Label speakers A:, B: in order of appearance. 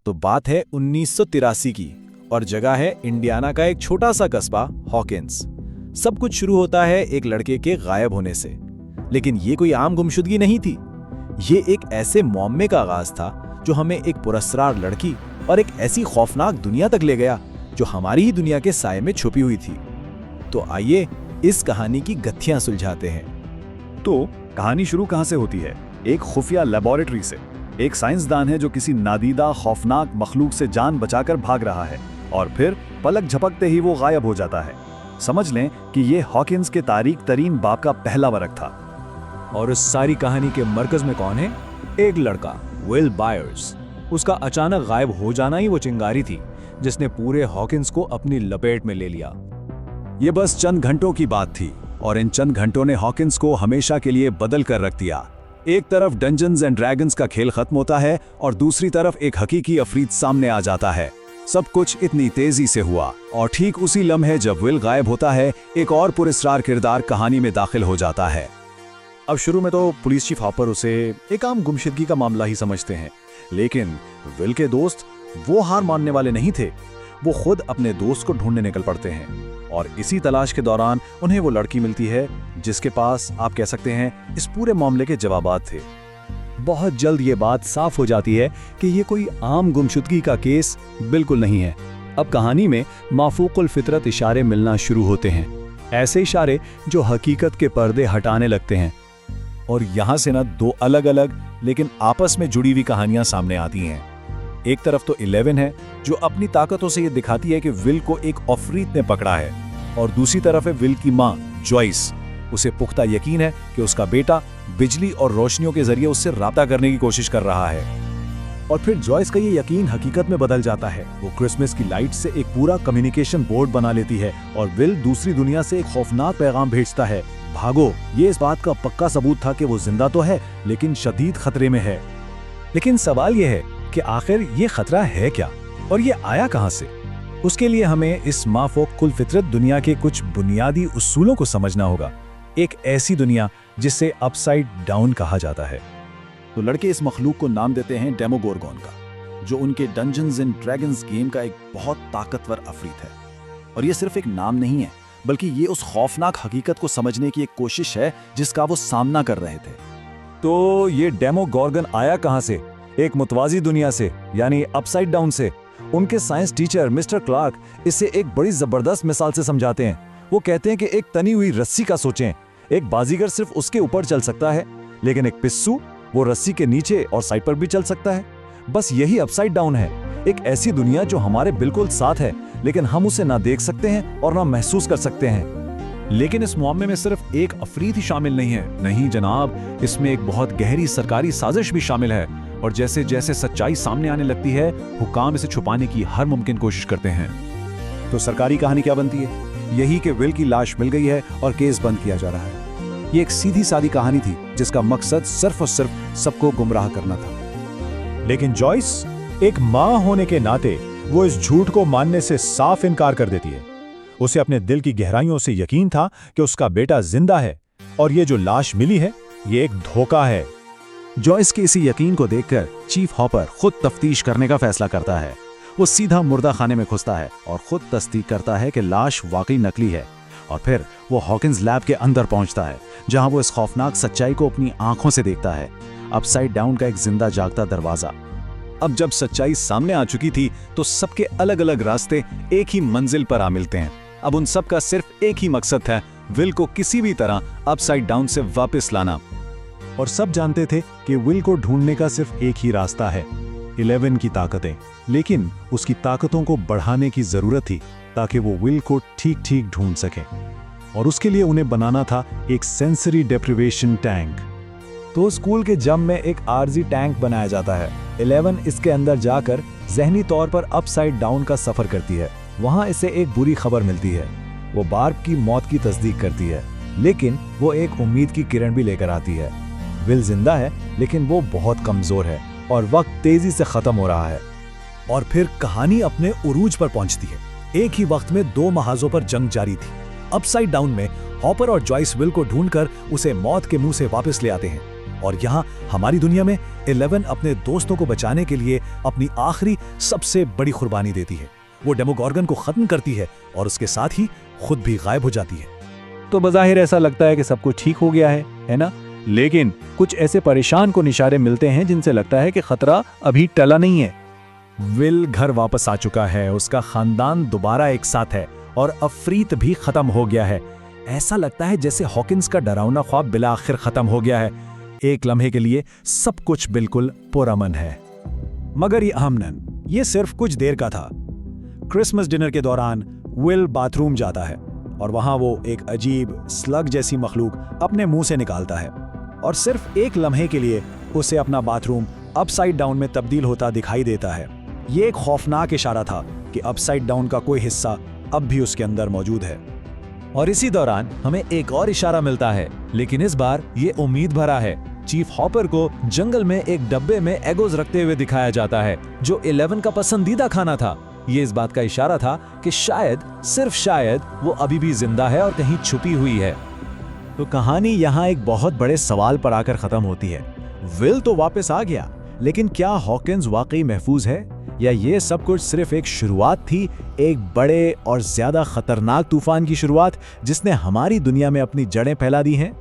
A: तो बात है 1983 की और जगह है इंडियाना का एक छोटा सा कस्बा हॉकिंस। सब कुछ शुरू होता है एक लड़के के गायब होने से, लेकिन ये कोई आम गुमशुदगी नहीं थी। ये एक ऐसे मुअम्मे का आगाज था जो हमें एक पुरस्कार लड़की और एक ऐसी खौफनाक दुनिया तक ले गया जो हमारी ही दुनिया के साये में छुपी हुई थी। तो आइए इस कहानी की गत्थियां सुलझाते हैं।
B: तो कहानी शुरू कहां से होती है? एक खुफिया लेबोरेटरी से। एक साइंसदान है जो किसी नादीदा खौफनाक मखलूक से जान बचाकर भाग रहा है और फिर पलक झपकते ही वो गायब हो जाता है। समझ लें कि ये हॉकिंस के तारीख तरीन बाप का पहला वर्क था।
A: और इस सारी कहानी के मरकज में कौन है? एक लड़का, विल बायर्स। उसका अचानक गायब हो जाना ही वो चिंगारी थी जिसने पूरे हॉकिंस को अपनी लपेट में ले लिया।
B: ये बस चंद घंटों की बात थी और इन चंद घंटों ने हॉकिंस को हमेशा के लिए बदल कर रख दिया। एक तरफ डंजन्स एंड ड्रैगन्स का खेल खत्म होता है और दूसरी तरफ एक हकीकी अफरीद सामने आ जाता है। सब कुछ इतनी तेजी से हुआ और ठीक उसी लम्हे जब विल गायब होता है, एक और पुरस्कार किरदार कहानी में दाखिल हो जाता है।
A: अब शुरू में तो पुलिस चीफ हॉपर उसे एक आम गुमशुदगी का मामला ही समझते हैं, लेकिन विल के दोस्त वो हार मानने वाले नहीं थे। वो खुद अपने दोस्त को ढूंढने निकल पड़ते हैं और इसी तलाश के दौरान उन्हें वो लड़की मिलती है जिसके पास आप कह सकते हैं इस पूरे मामले के जवाबात थे। बहुत जल्द ये बात साफ हो जाती है कि ये कोई आम गुमशुदगी का केस बिल्कुल नहीं है। अब कहानी में माफूकुल फितरत इशारे मिलना शुरू होते हैं, ऐसे इशारे जो हकीकत के पर्दे हटाने लगते हैं। और यहाँ से ना दो अलग अलग लेकिन आपस में जुड़ी हुई कहानियां सामने आती हैं। एक तरफ तो 11 है जो अपनी ताकतों से ये दिखाती है कि विल को एक अफरीद ने पकड़ा है, और दूसरी तरफ है विल की मां जॉयस। उसे पुख्ता यकीन है कि उसका बेटा बिजली और रोशनियों के जरिए उससे राब्ता करने की कोशिश कर रहा है। और फिर जॉयस का ये यकीन हकीकत में बदल जाता है। वो क्रिसमस की लाइट से एक पूरा कम्युनिकेशन बोर्ड बना लेती है और विल दूसरी दुनिया से एक खौफनाक पैगाम भेजता है, भागो। ये इस बात का पक्का सबूत था कि वो जिंदा तो है लेकिन शदीद खतरे में है। लेकिन सवाल यह है कि आखिर ये खतरा है क्या और ये आया कहां से? उसके लिए हमें इस माफूकुल फितरत दुनिया के कुछ बुनियादी उसूलों को समझना होगा। एक ऐसी दुनिया जिसे अपसाइड डाउन कहा जाता है। तो लड़के इस मखलूक को नाम देते हैं डेमोगोर्गोन का, जो उनके डंजन्स एंड ड्रैगन्स गेम का एक बहुत ताकतवर अफरीद है। और ये सिर्फ एक नाम नहीं है, बल्कि ये उस खौफनाक हकीकत को समझने की एक कोशिश है जिसका वो सामना कर रहे थे।
B: तो ये डेमोगोर्गन आया कहां से? एक मुतवाजी दुनिया से, यानी अपसाइड डाउन से। उनके साइंस टीचर मिस्टर क्लार्क इसे एक बड़ी जबरदस्त मिसाल से समझाते हैं। वो कहते हैं कि एक तनी हुई रस्सी का सोचें। एक बाजीगर सिर्फ उसके ऊपर चल सकता है, लेकिन एक पिस्सू वो रस्सी के नीचे और साइड पर भी चल सकता है। बस यही अपसाइड डाउन है, एक ऐसी दुनिया जो हमारे बिल्कुल साथ है, लेकिन हम उसे ना देख सकते हैं और ना महसूस कर सकते हैं।
A: लेकिन इस मामले में सिर्फ एक अफरीद ही शामिल नहीं है। नहीं जनाब, इसमें एक बहुत गहरी सरकारी साजिश भी शामिल है। और जैसे जैसे सच्चाई सामने आने लगती है, हुकाम इसे छुपाने की हर मुमकिन कोशिश करते हैं।
B: तो सरकारी कहानी क्या बनती है? यही कि विल की लाश मिल गई है और केस बंद किया जा रहा है। ये एक सीधी सादी कहानी थी जिसका मकसद सिर्फ और सिर्फ सबको गुमराह करना था।
C: लेकिन जॉयस एक मां होने के नाते वो इस झूठ को मानने से साफ इनकार कर देती है। उसे अपने दिल की गहराइयों से यकीन था कि उसका बेटा जिंदा है और ये जो लाश मिली है ये एक धोखा है।
A: जॉयस के इसी यकीन को देखकर चीफ हॉपर खुद तफ्तीश करने का फैसला करता है। वो सीधा मुर्दा खाने में घुसता है और खुद तस्दीक करता है कि लाश वाकई नकली है। और फिर वो हॉकिंस लैब के अंदर पहुंचता है, जहां वो इस खौफनाक सच्चाई को अपनी आंखों से देखता है। अपसाइड डाउन का एक जिंदा जागता दरवाजा। अब जब सच्चाई सामने आ चुकी थी तो सबके अलग अलग रास्ते एक ही मंजिल पर आ मिलते हैं। अब उन सब का सिर्फ एक ही मकसद था, विल को किसी भी तरह अपसाइड डाउन से वापस लाना।
C: और सब जानते थे कि विल को ढूंढने का सिर्फ एक ही रास्ता है, 11 की ताकतें। लेकिन उसकी ताकतों को बढ़ाने की जरूरत थी ताकि वो विल को ठीक ठीक ढूंढ सके। और उसके लिए उन्हें बनाना था एक सेंसरी डेप्रिवेशन टैंक।
A: तो स्कूल के जम में एक आरजी टैंक बनाया जाता है। 11 इसके अंदर जाकर जहनी तौर पर अपसाइड डाउन का सफर करती है। वहां इसे एक बुरी खबर मिलती है। वो बार्ब की मौत की तस्दीक करती है, लेकिन वो एक उम्मीद की किरण भी लेकर आती है। विल जिंदा है, लेकिन वो बहुत कमजोर है और वक्त तेजी से खत्म हो रहा है। और फिर कहानी अपने उरूज पर पहुंचती है। एक ही वक्त में दो महाजों पर जंग जारी थी। अपसाइड डाउन में हॉपर और जॉयस विल को ढूंढकर उसे मौत के मुंह से वापस ले आते हैं और यहाँ हमारी दुनिया में 11 अपने दोस्तों को बचाने के लिए अपनी आखिरी सबसे बड़ी कुर्बानी देती है। वो डेमोगॉर्गन को खत्म करती है और उसके साथ ही खुद भी गायब हो जाती है।
C: तो बज़ाहिर ऐसा लगता है कि सब कुछ ठीक हो गया है ना? लेकिन कुछ ऐसे परेशान को इशारे मिलते हैं जिनसे लगता है कि खतरा अभी टला नहीं है।
A: विल घर वापस आ चुका है, उसका खानदान दोबारा एक साथ है और अफरीत भी खत्म हो गया है। ऐसा लगता है जैसे हॉकिंस का डरावना ख्वाब बिला आखिर खत्म हो गया है। एक लम्हे के लिए सब कुछ बिल्कुल पुरअमन है। मगर ये अमन ये सिर्फ कुछ देर का था। क्रिसमस डिनर के दौरान विल बाथरूम जाता है और वहां वो एक अजीब स्लग जैसी मखलूक अपने मुंह से निकालता है और सिर्फ एक लम्हे के लिए उसे अपना बाथरूम अपसाइड डाउन में तब्दील होता दिखाई देता है। ये एक खौफनाक इशारा था कि अपसाइड डाउन का कोई हिस्सा अब भी उसके अंदर मौजूद है।
B: और इसी दौरान हमें एक और इशारा मिलता है, लेकिन इस बार ये उम्मीद भरा है। चीफ हॉपर को जंगल में एक डब्बे में एगोज रखते हुए दिखाया जाता है, जो 11 का पसंदीदा खाना था। ये इस बात का इशारा था कि शायद, सिर्फ शायद, वो अभी भी जिंदा है और कहीं छुपी हुई है।
A: तो कहानी यहाँ एक बहुत बड़े सवाल पर आकर खत्म होती है। विल तो वापस आ गया, लेकिन क्या हॉकिंस वाकई महफूज है, या ये सब कुछ सिर्फ एक शुरुआत थी, एक बड़े और ज्यादा खतरनाक तूफान की शुरुआत जिसने हमारी दुनिया में अपनी जड़ें फैला दी हैं?